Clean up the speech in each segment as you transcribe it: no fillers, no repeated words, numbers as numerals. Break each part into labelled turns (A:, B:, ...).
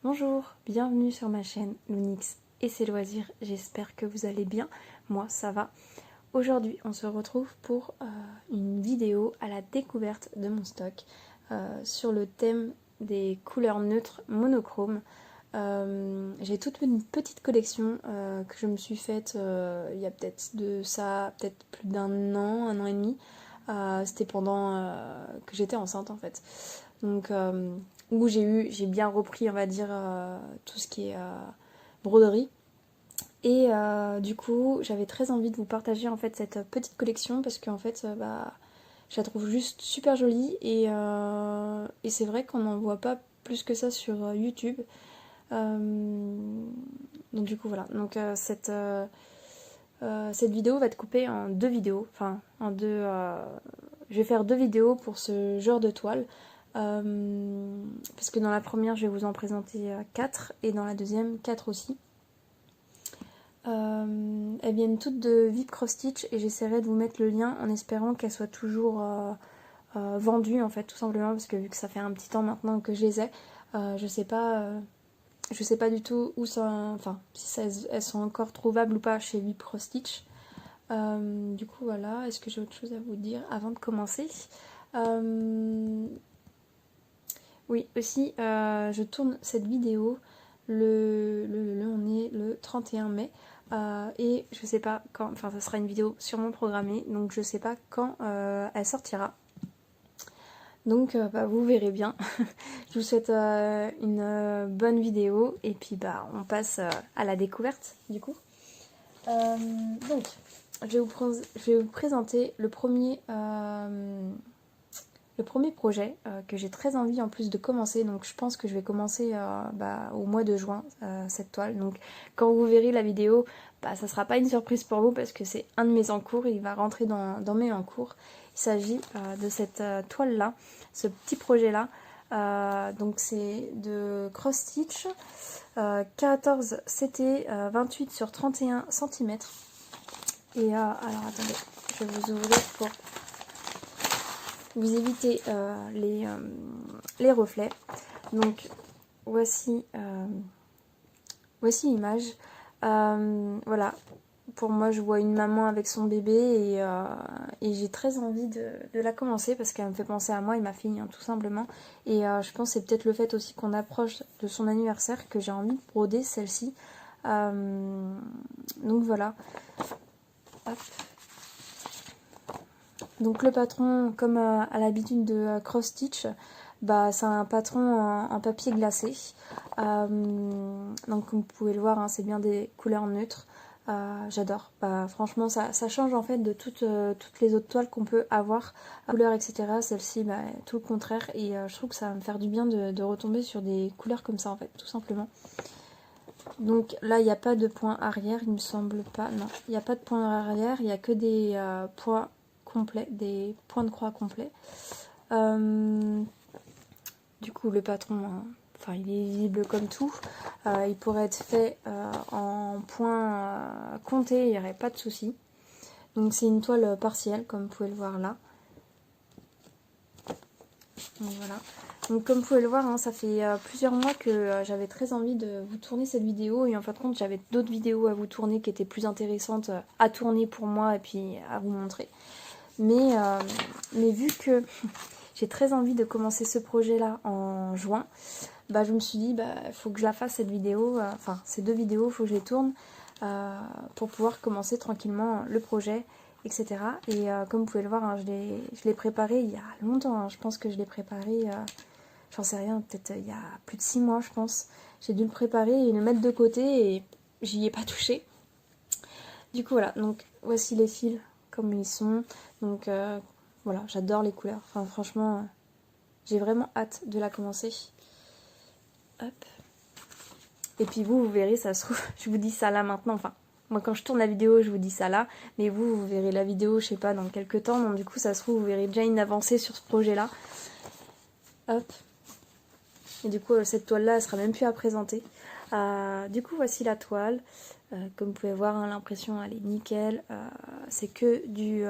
A: Bonjour, bienvenue sur ma chaîne Lounix et ses loisirs, j'espère que vous allez bien, moi ça va. Aujourd'hui on se retrouve pour une vidéo à la découverte de mon stock sur le thème des couleurs neutres monochromes. J'ai toute une petite collection que je me suis faite il y a peut-être de ça, peut-être plus un an et demi. C'était pendant que j'étais enceinte en fait. Donc où j'ai bien repris on va dire tout ce qui est broderie. Et du coup j'avais très envie de vous partager en fait cette petite collection parce qu'en fait je la trouve juste super jolie et c'est vrai qu'on n'en voit pas plus que ça sur YouTube. Donc du coup voilà, donc cette vidéo va être coupée en deux vidéos, enfin en deux. Je vais faire deux vidéos pour ce genre de toile. Parce que dans la première je vais vous en présenter 4 et dans la deuxième 4 aussi. Elles viennent toutes de Vip Cross Stitch et j'essaierai de vous mettre le lien en espérant qu'elles soient toujours vendues en fait, tout simplement parce que vu que ça fait un petit temps maintenant que je les ai, je sais pas du tout où ça, enfin si elles sont encore trouvables ou pas chez Vip Cross Stitch. Du coup voilà, est-ce que j'ai autre chose à vous dire avant de commencer? Oui, aussi, je tourne cette vidéo on est le 31 mai. Et je sais pas quand, enfin ça sera une vidéo sûrement programmée, donc je sais pas quand elle sortira. Donc vous verrez bien. Je vous souhaite une bonne vidéo et puis on passe à la découverte du coup. Donc je vais vous présenter le premier projet que j'ai très envie en plus de commencer. Donc je pense que je vais commencer au mois de juin cette toile. Donc quand vous verrez la vidéo, ça sera pas une surprise pour vous parce que c'est un de mes encours, il va rentrer dans mes encours. Il s'agit de cette toile là, ce petit projet là. Donc c'est de Cross Stitch 14 CT 28 sur 31 cm. Et alors attendez, je vais vous ouvrir pour vous éviter les reflets. Donc voici l'image. Voilà, pour moi je vois une maman avec son bébé et j'ai très envie de la commencer parce qu'elle me fait penser à moi et ma fille tout simplement. Et je pense que c'est peut-être le fait aussi qu'on approche de son anniversaire que j'ai envie de broder celle-ci. Donc voilà. Hop. Donc le patron, comme à l'habitude de Cross Stitch, c'est un patron en papier glacé. Donc comme vous pouvez le voir, c'est bien des couleurs neutres. J'adore. Franchement, ça change en fait de toutes les autres toiles qu'on peut avoir, couleurs, etc. Celle-ci, tout le contraire. Et je trouve que ça va me faire du bien de retomber sur des couleurs comme ça en fait, tout simplement. Donc là, il n'y a pas de point arrière, il me semble pas. Non, il n'y a pas de point arrière, il n'y a que des points complets, des points de croix complets. Du coup, le patron, il est visible comme tout. Il pourrait être fait en points comptés, il n'y aurait pas de souci. Donc c'est une toile partielle, comme vous pouvez le voir là. Donc voilà. Donc comme vous pouvez le voir, ça fait plusieurs mois que j'avais très envie de vous tourner cette vidéo et en fin de compte j'avais d'autres vidéos à vous tourner qui étaient plus intéressantes à tourner pour moi et puis à vous montrer. Mais vu que j'ai très envie de commencer ce projet là en juin, je me suis dit il faut que je la fasse cette vidéo, ces deux vidéos, il faut que je les tourne pour pouvoir commencer tranquillement le projet, etc. Et comme vous pouvez le voir, je l'ai préparé il y a longtemps, je pense que je l'ai préparé, j'en sais rien, peut-être il y a plus de 6 mois je pense. J'ai dû le préparer et le mettre de côté et j'y ai pas touché. Du coup voilà, donc voici les fils comme ils sont. Donc voilà, j'adore les couleurs. Franchement, j'ai vraiment hâte de la commencer. Hop. Et puis vous verrez, ça se trouve, je vous dis ça là maintenant. Moi quand je tourne la vidéo, je vous dis ça là. Mais vous verrez la vidéo, je sais pas, dans quelques temps. Donc du coup, ça se trouve, vous verrez déjà une avancée sur ce projet-là. Hop. Et du coup, cette toile-là, elle sera même plus à présenter. Du coup, voici la toile. Comme vous pouvez voir, l'impression, elle est nickel. C'est que du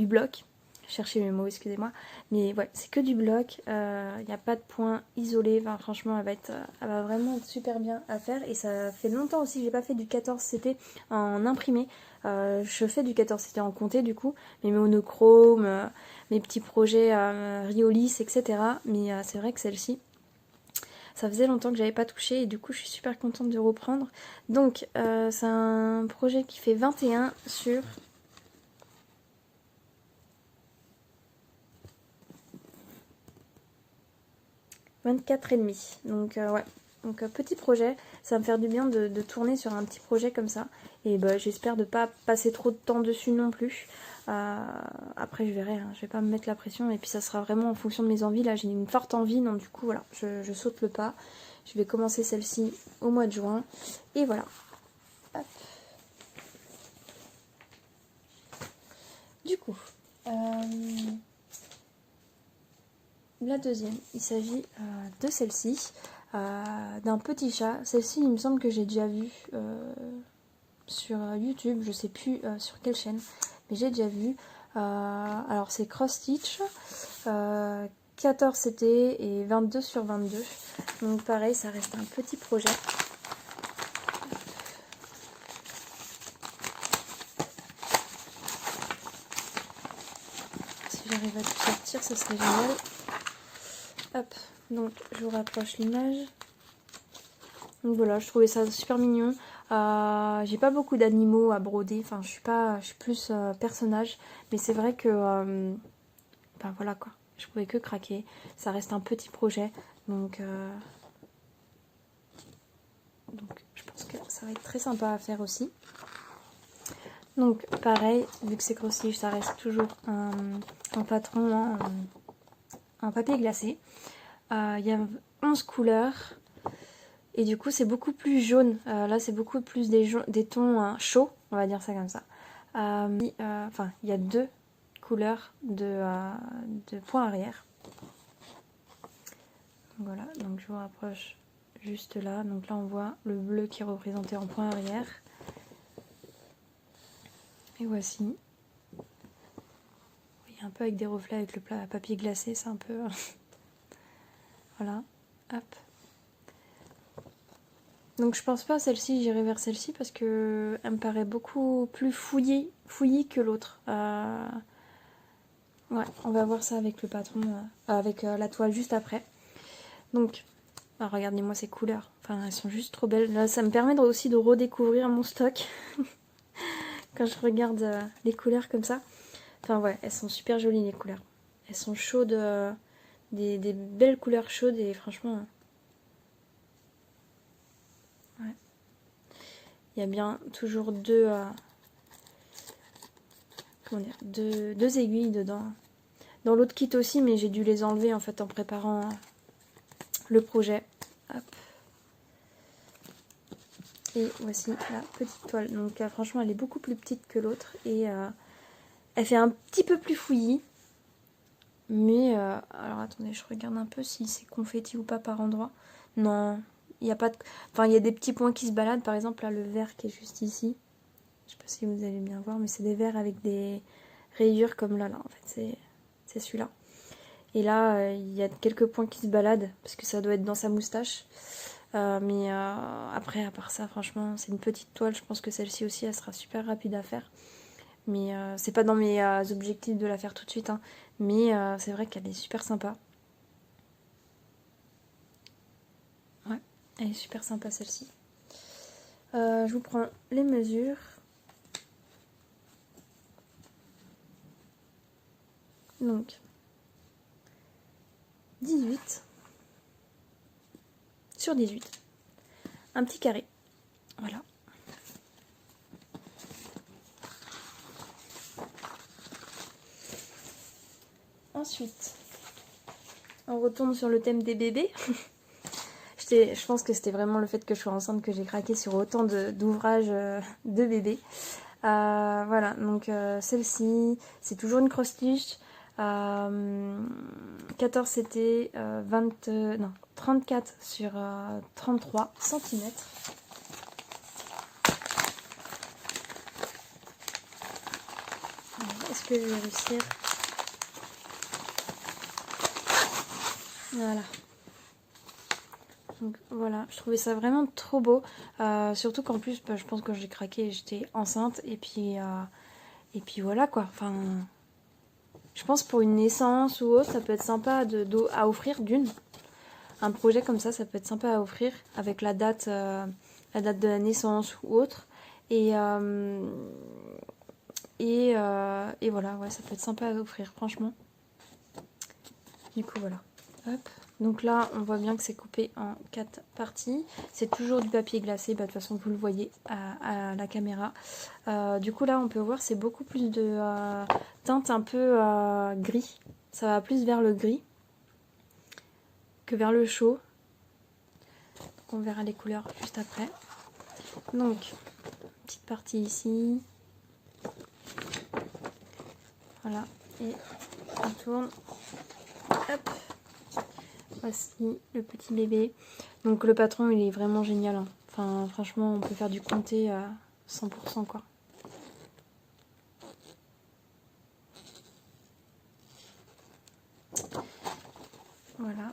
A: bloc. chercher mes mots, excusez-moi. Mais ouais, c'est que du bloc, il n'y a pas de point isolé. Enfin, franchement, elle va vraiment être super bien à faire. Et ça fait longtemps aussi que j'ai pas fait du 14CT en imprimé. Je fais du 14CT en comté du coup, mes monochromes, mes petits projets Riolis, etc. Mais c'est vrai que celle-ci, ça faisait longtemps que j'avais pas touché et du coup je suis super contente de reprendre. Donc c'est un projet qui fait 21 sur 24,5. Donc ouais, donc petit projet, ça va me faire du bien de tourner sur un petit projet comme ça. Et bah, j'espère de pas passer trop de temps dessus non plus. Après je verrai, hein, je vais pas me mettre la pression et puis ça sera vraiment en fonction de mes envies. Là j'ai une forte envie, donc du coup voilà, je saute le pas. Je vais commencer celle-ci au mois de juin. Et voilà. Hop. Du coup, la deuxième, il s'agit de celle-ci, d'un petit chat. Celle-ci, il me semble que j'ai déjà vu sur YouTube, je sais plus sur quelle chaîne, mais j'ai déjà vu. Alors c'est Cross Stitch, 14 CT et 22 sur 22. Donc pareil, ça reste un petit projet. Si j'arrive à tout sortir, ce serait génial. Hop, donc je vous rapproche l'image. Donc voilà, je trouvais ça super mignon. J'ai pas beaucoup d'animaux à broder, enfin je suis plus personnage, mais c'est vrai que ben voilà quoi, je pouvais que craquer. Ça reste un petit projet, donc je pense que ça va être très sympa à faire aussi. Donc pareil, vu que c'est crossstitch, ça reste toujours un patron en papier glacé. Il y a 11 couleurs. Et du coup, c'est beaucoup plus jaune. Là, c'est beaucoup plus des tons chauds, on va dire ça comme ça. Enfin, il y a 2 couleurs de point arrière. Voilà, donc je vous rapproche juste là. Donc là, on voit le bleu qui est représenté en point arrière. Et voici. Il y a un peu avec des reflets avec le papier glacé, c'est un peu... Voilà, hop. Donc je pense pas à celle-ci, j'irai vers celle-ci parce que elle me paraît beaucoup plus fouillie que l'autre. Ouais, on va voir ça avec le patron, avec la toile juste après. Donc, regardez-moi ces couleurs. Enfin, elles sont juste trop belles. Là, ça me permet aussi de redécouvrir mon stock quand je regarde les couleurs comme ça. Enfin ouais, elles sont super jolies les couleurs. Elles sont chaudes, des belles couleurs chaudes et franchement... Ouais. Il y a bien toujours deux aiguilles dedans. Dans l'autre kit aussi, mais j'ai dû les enlever en fait en préparant le projet. Hop. Et voici la petite toile. Donc franchement, elle est beaucoup plus petite que l'autre et elle fait un petit peu plus fouillis. Mais alors attendez, je regarde un peu si c'est confetti ou pas par endroit. Non, il n'y a pas de... Enfin, il y a des petits points qui se baladent. Par exemple, là, le vert qui est juste ici. Je sais pas si vous allez bien voir, mais c'est des verres avec des rayures comme là. En fait, c'est celui-là. Et là, il y a quelques points qui se baladent, parce que ça doit être dans sa moustache. Mais après, à part ça, franchement, c'est une petite toile. Je pense que celle-ci aussi, elle sera super rapide à faire. Mais c'est pas dans mes objectifs de la faire tout de suite. Hein. Mais c'est vrai qu'elle est super sympa. Ouais, elle est super sympa celle-ci. Je vous prends les mesures. Donc, 18 sur 18. Un petit carré. Voilà. Ensuite, on retourne sur le thème des bébés. Je pense que c'était vraiment le fait que je sois enceinte que j'ai craqué sur autant d'ouvrages de bébés. Voilà, donc celle-ci, c'est toujours une cross-stitch. 14 CT, 34 sur 33 cm. Est-ce que je vais réussir Voilà. Donc voilà, je trouvais ça vraiment trop beau. Surtout qu'en plus, je pense que j'ai craqué, j'étais enceinte. Et puis voilà quoi. Enfin, je pense pour une naissance ou autre, ça peut être sympa à offrir d'une. Un projet comme ça peut être sympa à offrir avec la date de la naissance ou autre. Et voilà, ouais, ça peut être sympa à offrir, franchement. Du coup, voilà. Hop. Donc là, on voit bien que c'est coupé en 4 parties. C'est toujours du papier glacé. Bah, de toute façon, vous le voyez à la caméra. Du coup, là, on peut voir, c'est beaucoup plus de teinte un peu gris. Ça va plus vers le gris que vers le chaud. Donc, on verra les couleurs juste après. Donc, petite partie ici. Voilà. Et on tourne. Hop. Voici le petit bébé. Donc le patron, il est vraiment génial. Hein. Enfin, franchement, on peut faire du comté à 100% quoi. Voilà.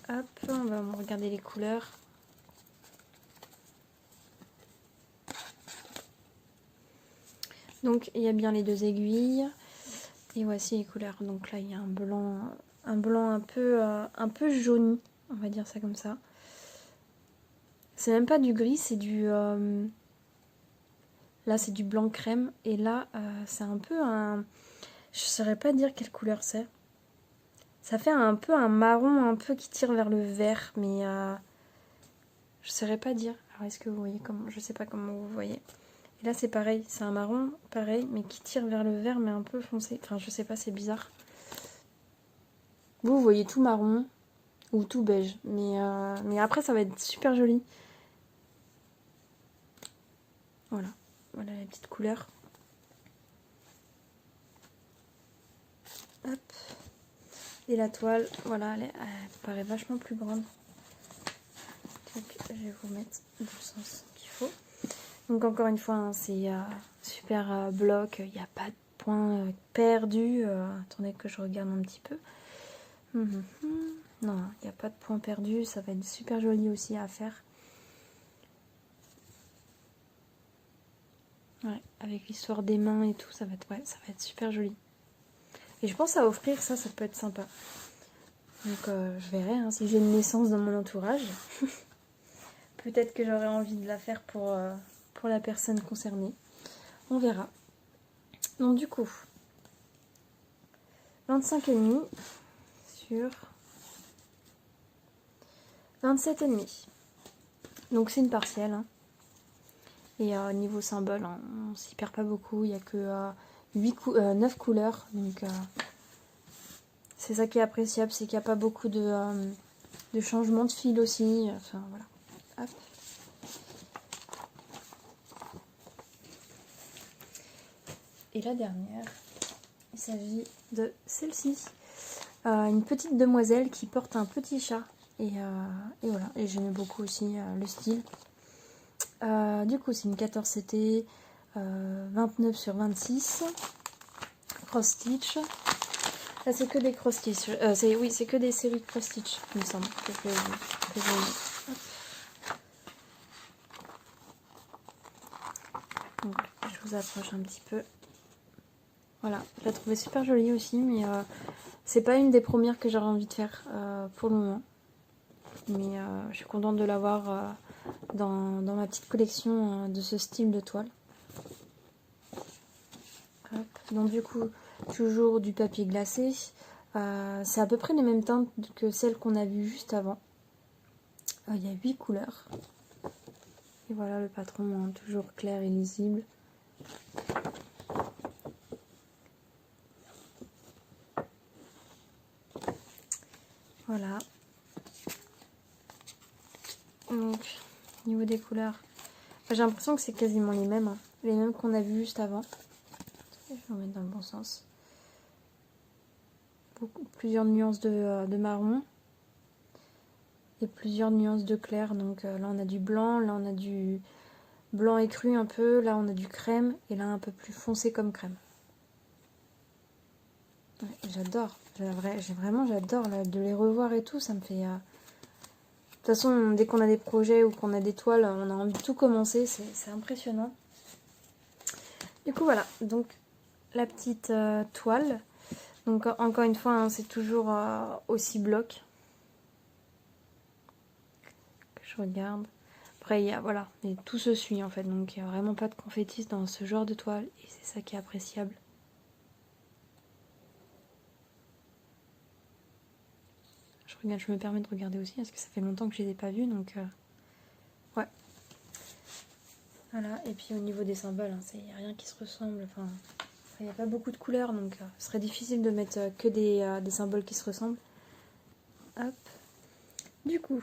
A: Hop, on va regarder les couleurs. Donc il y a bien les 2 aiguilles. Et voici les couleurs. Donc là, il y a un blanc un peu jauni. On va dire ça comme ça. C'est même pas du gris, c'est du... Là, c'est du blanc crème. Et là, c'est un peu un... Je saurais pas dire quelle couleur c'est. Ça fait un peu un marron un peu qui tire vers le vert. Mais je saurais pas dire. Alors, est-ce que vous voyez comment... Je sais pas comment vous voyez. Et là, c'est pareil. C'est un marron, pareil, mais qui tire vers le vert, mais un peu foncé. Enfin, je sais pas, c'est bizarre. Vous voyez tout marron ou tout beige. Mais après, ça va être super joli. Voilà. Voilà la petite couleur. Hop. Et la toile, voilà, elle paraît vachement plus grande. Donc, je vais vous mettre dans le sens qu'il faut. Donc, encore une fois, hein, c'est super bloc. Il n'y a pas de point perdu. Attendez que je regarde un petit peu. Non, il n'y a pas de point perdu. Ça va être super joli aussi à faire. Ouais, avec l'histoire des mains et tout, ça va être super joli. Et je pense à offrir ça peut être sympa. Donc je verrai hein, si j'ai une naissance dans mon entourage. Peut-être que j'aurai envie de la faire pour la personne concernée. On verra. Donc du coup, 25,5 sur 27,5. Donc c'est une partielle. Hein. Et niveau symbole, hein, on s'y perd pas beaucoup. Il n'y a que 9 couleurs. Donc c'est ça qui est appréciable, c'est qu'il n'y a pas beaucoup de changements de fil aussi. Enfin voilà. Hop. Et la dernière, il s'agit de celle-ci. Une petite demoiselle qui porte un petit chat. Et voilà. Et j'aimais beaucoup aussi le style. Du coup, c'est une 14 CT 29 sur 26. Cross stitch. Là, c'est que des cross stitch. Oui, c'est que des séries cross stitch, il me semble. Que j'ai mis. Donc, je vous approche un petit peu. Voilà, je la trouvais super jolie aussi, mais c'est pas une des premières que j'aurais envie de faire pour le moment. Mais je suis contente de l'avoir dans ma petite collection de ce style de toile. Hop. Donc du coup, toujours du papier glacé. C'est à peu près les mêmes teintes que celles qu'on a vues juste avant. Il y a 8 couleurs. Et voilà le patron, hein, toujours clair et lisible. Voilà. Donc, au niveau des couleurs, j'ai l'impression que c'est quasiment les mêmes. Hein. Les mêmes qu'on a vues juste avant. Je vais remettre dans le bon sens. Plusieurs nuances de marron. Et plusieurs nuances de clair. Donc là, on a du blanc. Là, on a du blanc écru un peu. Là, on a du crème. Et là, un peu plus foncé comme crème. Ouais, j'adore. J'adore de les revoir et tout, ça me fait... De toute façon, dès qu'on a des projets ou qu'on a des toiles, on a envie de tout commencer, c'est impressionnant. Du coup voilà, donc la petite toile. Donc encore une fois, hein, c'est toujours aussi bloc. Que je regarde. Après, voilà, et tout se suit en fait, donc il n'y a vraiment pas de confettis dans ce genre de toile, et c'est ça qui est appréciable. Je me permets de regarder aussi, parce que ça fait longtemps que je ne les ai pas vus, donc ouais. Voilà, et puis au niveau des symboles, hein, il n'y a rien qui se ressemble, enfin, il n'y a pas beaucoup de couleurs, donc ce serait difficile de mettre que des symboles qui se ressemblent. Hop. Du coup,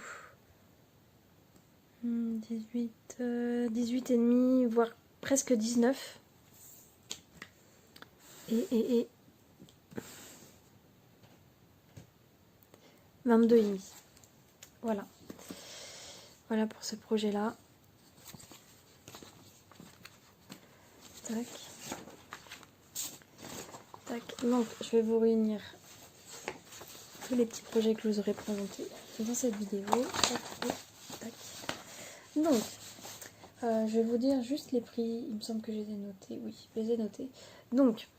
A: 18 et demi, voire presque 19. Et 22 et demi. Voilà. Voilà pour ce projet-là. Tac. Tac. Donc, je vais vous réunir tous les petits projets que je vous aurais présentés dans cette vidéo. Tac. Tac. Donc, je vais vous dire juste les prix. Il me semble que je les ai notés. Oui, je les ai notés. Donc,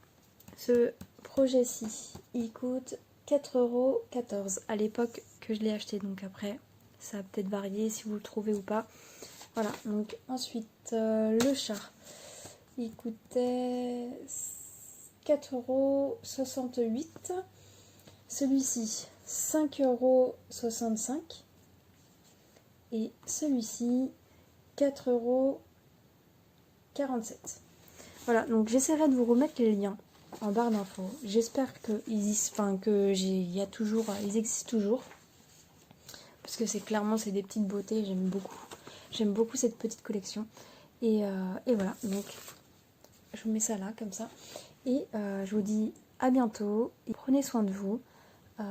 A: ce projet-ci, il coûte 4,14 € à l'époque que je l'ai acheté. Donc après, ça a peut-être varié si vous le trouvez ou pas. Voilà, donc ensuite, le char, il coûtait 4,68 €. Celui-ci, 5,65 €. Et celui-ci, 4,47 €. Voilà, donc j'essaierai de vous remettre les liens en barre d'infos. J'espère qu'ils existent toujours. Parce que c'est des petites beautés, j'aime beaucoup. J'aime beaucoup cette petite collection. Et voilà, donc je vous mets ça là, comme ça. Et je vous dis à bientôt. Et prenez soin de vous. Je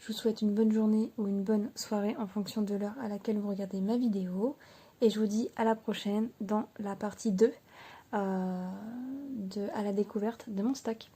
A: vous souhaite une bonne journée ou une bonne soirée en fonction de l'heure à laquelle vous regardez ma vidéo. Et je vous dis à la prochaine dans la partie 2 à la découverte de mon stock.